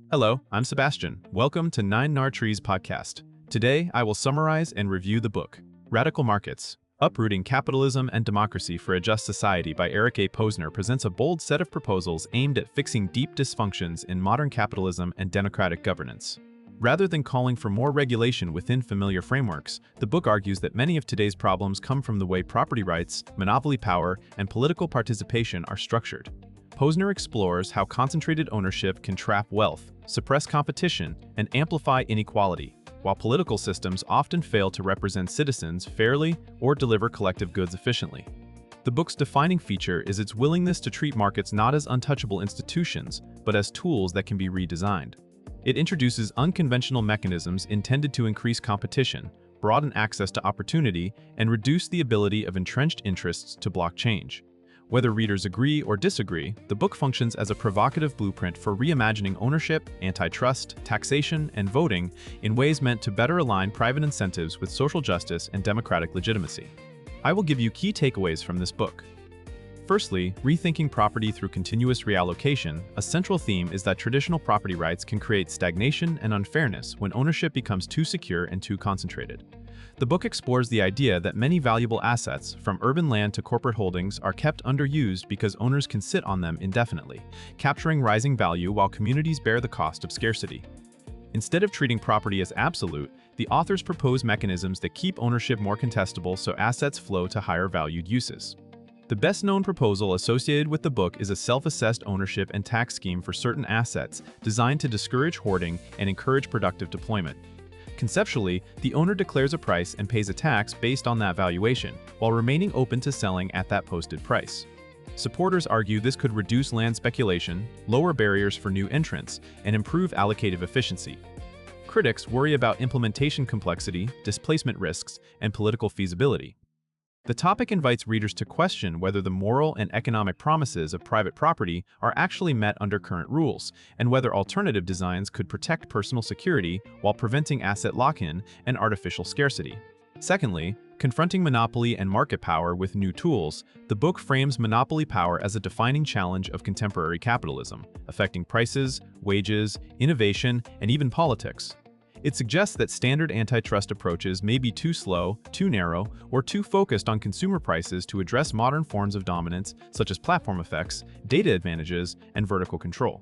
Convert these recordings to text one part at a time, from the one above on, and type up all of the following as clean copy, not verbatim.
Hello, I'm Sebastian. Welcome to Nine Nar Trees podcast. Today, I will summarize and review the book, Radical Markets, Uprooting Capitalism and Democracy for a Just Society by Eric A. Posner presents a bold set of proposals aimed at fixing deep dysfunctions in modern capitalism and democratic governance. Rather than calling for more regulation within familiar frameworks, the book argues that many of today's problems come from the way property rights, monopoly power, and political participation are structured. Posner explores how concentrated ownership can trap wealth, suppress competition, and amplify inequality, while political systems often fail to represent citizens fairly or deliver collective goods efficiently. The book's defining feature is its willingness to treat markets not as untouchable institutions, but as tools that can be redesigned. It introduces unconventional mechanisms intended to increase competition, broaden access to opportunity, and reduce the ability of entrenched interests to block change. Whether readers agree or disagree, the book functions as a provocative blueprint for reimagining ownership, antitrust, taxation, and voting in ways meant to better align private incentives with social justice and democratic legitimacy. I will give you key takeaways from this book. Firstly, rethinking property through continuous reallocation. A central theme is that traditional property rights can create stagnation and unfairness when ownership becomes too secure and too concentrated. The book explores the idea that many valuable assets, from urban land to corporate holdings, are kept underused because owners can sit on them indefinitely, capturing rising value while communities bear the cost of scarcity. Instead of treating property as absolute, the authors propose mechanisms that keep ownership more contestable so assets flow to higher-valued uses. The best-known proposal associated with the book is a self-assessed ownership and tax scheme for certain assets designed to discourage hoarding and encourage productive deployment. Conceptually, the owner declares a price and pays a tax based on that valuation, while remaining open to selling at that posted price. Supporters argue this could reduce land speculation, lower barriers for new entrants, and improve allocative efficiency. Critics worry about implementation complexity, displacement risks, and political feasibility. The topic invites readers to question whether the moral and economic promises of private property are actually met under current rules, and whether alternative designs could protect personal security while preventing asset lock-in and artificial scarcity. Secondly, confronting monopoly and market power with new tools, the book frames monopoly power as a defining challenge of contemporary capitalism, affecting prices, wages, innovation, and even politics. It suggests that standard antitrust approaches may be too slow, too narrow, or too focused on consumer prices to address modern forms of dominance such as platform effects, data advantages, and vertical control.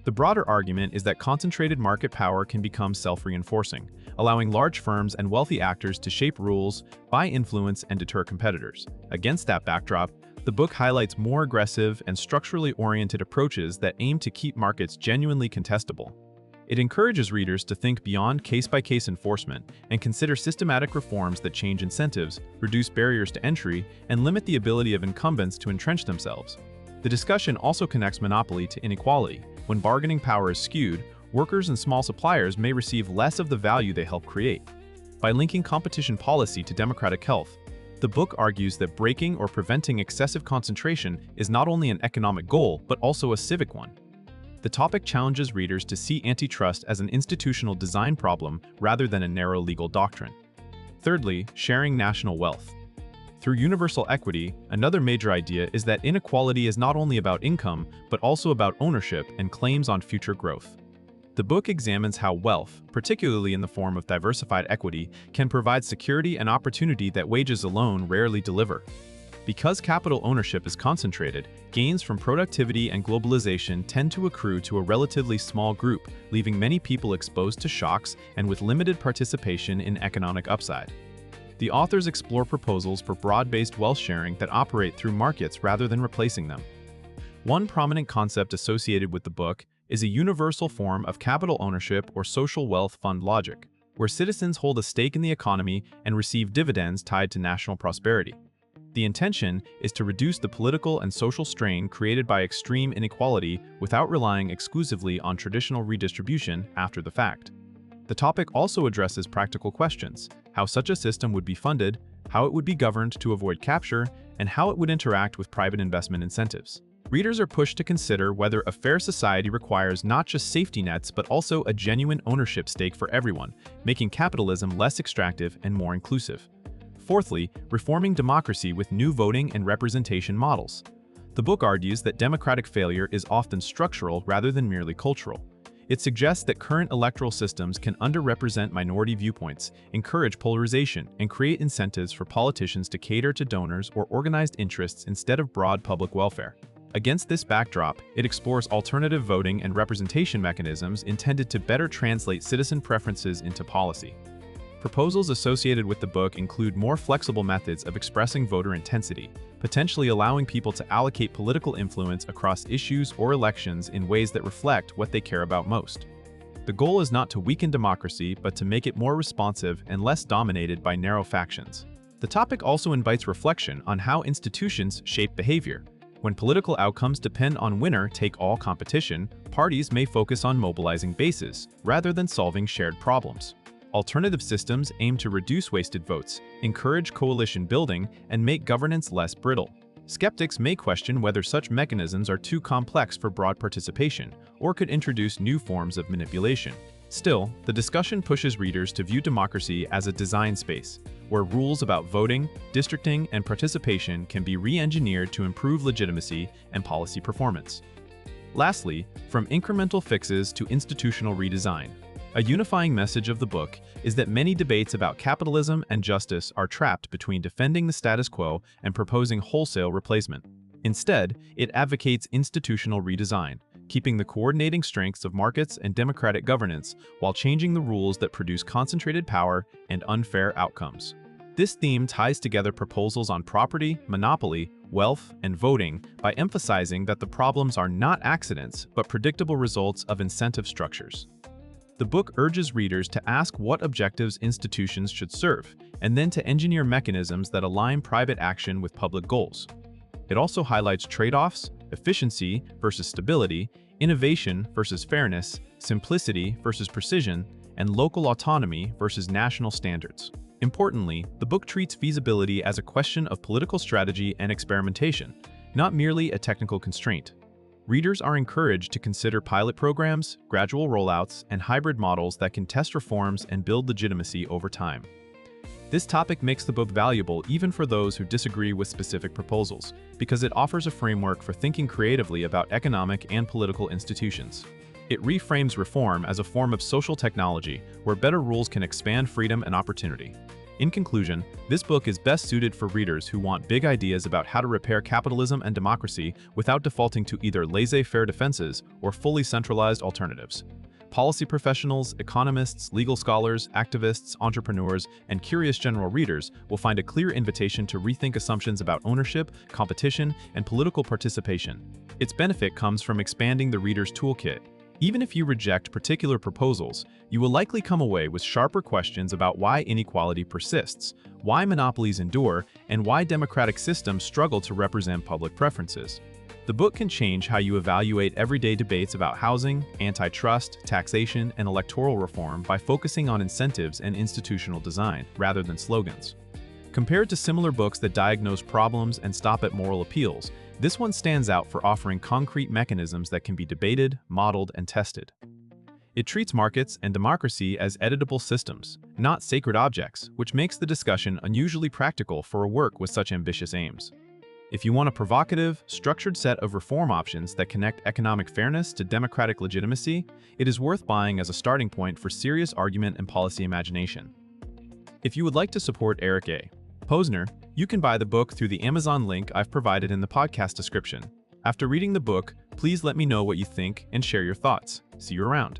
The broader argument is that concentrated market power can become self-reinforcing, allowing large firms and wealthy actors to shape rules, buy influence, and deter competitors. Against that backdrop, the book highlights more aggressive and structurally oriented approaches that aim to keep markets genuinely contestable. It encourages readers to think beyond case-by-case enforcement and consider systematic reforms that change incentives, reduce barriers to entry, and limit the ability of incumbents to entrench themselves. The discussion also connects monopoly to inequality. When bargaining power is skewed, workers and small suppliers may receive less of the value they help create. By linking competition policy to democratic health, the book argues that breaking or preventing excessive concentration is not only an economic goal, but also a civic one. The topic challenges readers to see antitrust as an institutional design problem rather than a narrow legal doctrine. Thirdly, sharing national wealth. Through universal equity, another major idea is that inequality is not only about income, but also about ownership and claims on future growth. The book examines how wealth, particularly in the form of diversified equity, can provide security and opportunity that wages alone rarely deliver. Because capital ownership is concentrated, gains from productivity and globalization tend to accrue to a relatively small group, leaving many people exposed to shocks and with limited participation in economic upside. The authors explore proposals for broad-based wealth sharing that operate through markets rather than replacing them. One prominent concept associated with the book is a universal form of capital ownership or social wealth fund logic, where citizens hold a stake in the economy and receive dividends tied to national prosperity. The intention is to reduce the political and social strain created by extreme inequality without relying exclusively on traditional redistribution after the fact. The topic also addresses practical questions: how such a system would be funded, how it would be governed to avoid capture, and how it would interact with private investment incentives. Readers are pushed to consider whether a fair society requires not just safety nets but also a genuine ownership stake for everyone, making capitalism less extractive and more inclusive. Fourthly, reforming democracy with new voting and representation models. The book argues that democratic failure is often structural rather than merely cultural. It suggests that current electoral systems can underrepresent minority viewpoints, encourage polarization, and create incentives for politicians to cater to donors or organized interests instead of broad public welfare. Against this backdrop, it explores alternative voting and representation mechanisms intended to better translate citizen preferences into policy. Proposals associated with the book include more flexible methods of expressing voter intensity, potentially allowing people to allocate political influence across issues or elections in ways that reflect what they care about most. The goal is not to weaken democracy, but to make it more responsive and less dominated by narrow factions. The topic also invites reflection on how institutions shape behavior. When political outcomes depend on winner-take-all competition, parties may focus on mobilizing bases, rather than solving shared problems. Alternative systems aim to reduce wasted votes, encourage coalition building, and make governance less brittle. Skeptics may question whether such mechanisms are too complex for broad participation, or could introduce new forms of manipulation. Still, the discussion pushes readers to view democracy as a design space, where rules about voting, districting, and participation can be re-engineered to improve legitimacy and policy performance. Lastly, from incremental fixes to institutional redesign. A unifying message of the book is that many debates about capitalism and justice are trapped between defending the status quo and proposing wholesale replacement. Instead, it advocates institutional redesign, keeping the coordinating strengths of markets and democratic governance while changing the rules that produce concentrated power and unfair outcomes. This theme ties together proposals on property, monopoly, wealth, and voting by emphasizing that the problems are not accidents but predictable results of incentive structures. The book urges readers to ask what objectives institutions should serve, and then to engineer mechanisms that align private action with public goals. It also highlights trade-offs, efficiency versus stability, innovation versus fairness, simplicity versus precision, and local autonomy versus national standards. Importantly, the book treats feasibility as a question of political strategy and experimentation, not merely a technical constraint. Readers are encouraged to consider pilot programs, gradual rollouts, and hybrid models that can test reforms and build legitimacy over time. This topic makes the book valuable even for those who disagree with specific proposals, because it offers a framework for thinking creatively about economic and political institutions. It reframes reform as a form of social technology where better rules can expand freedom and opportunity. In conclusion, this book is best suited for readers who want big ideas about how to repair capitalism and democracy without defaulting to either laissez-faire defenses or fully centralized alternatives. Policy professionals, economists, legal scholars, activists, entrepreneurs, and curious general readers will find a clear invitation to rethink assumptions about ownership, competition, and political participation. Its benefit comes from expanding the reader's toolkit. Even if you reject particular proposals, you will likely come away with sharper questions about why inequality persists, why monopolies endure, and why democratic systems struggle to represent public preferences. The book can change how you evaluate everyday debates about housing, antitrust, taxation, and electoral reform by focusing on incentives and institutional design, rather than slogans. Compared to similar books that diagnose problems and stop at moral appeals, this one stands out for offering concrete mechanisms that can be debated, modeled, and tested. It treats markets and democracy as editable systems, not sacred objects, which makes the discussion unusually practical for a work with such ambitious aims. If you want a provocative, structured set of reform options that connect economic fairness to democratic legitimacy, it is worth buying as a starting point for serious argument and policy imagination. If you would like to support Eric A. Posner, you can buy the book through the Amazon link I've provided in the podcast description. After reading the book, please let me know what you think and share your thoughts. See you around.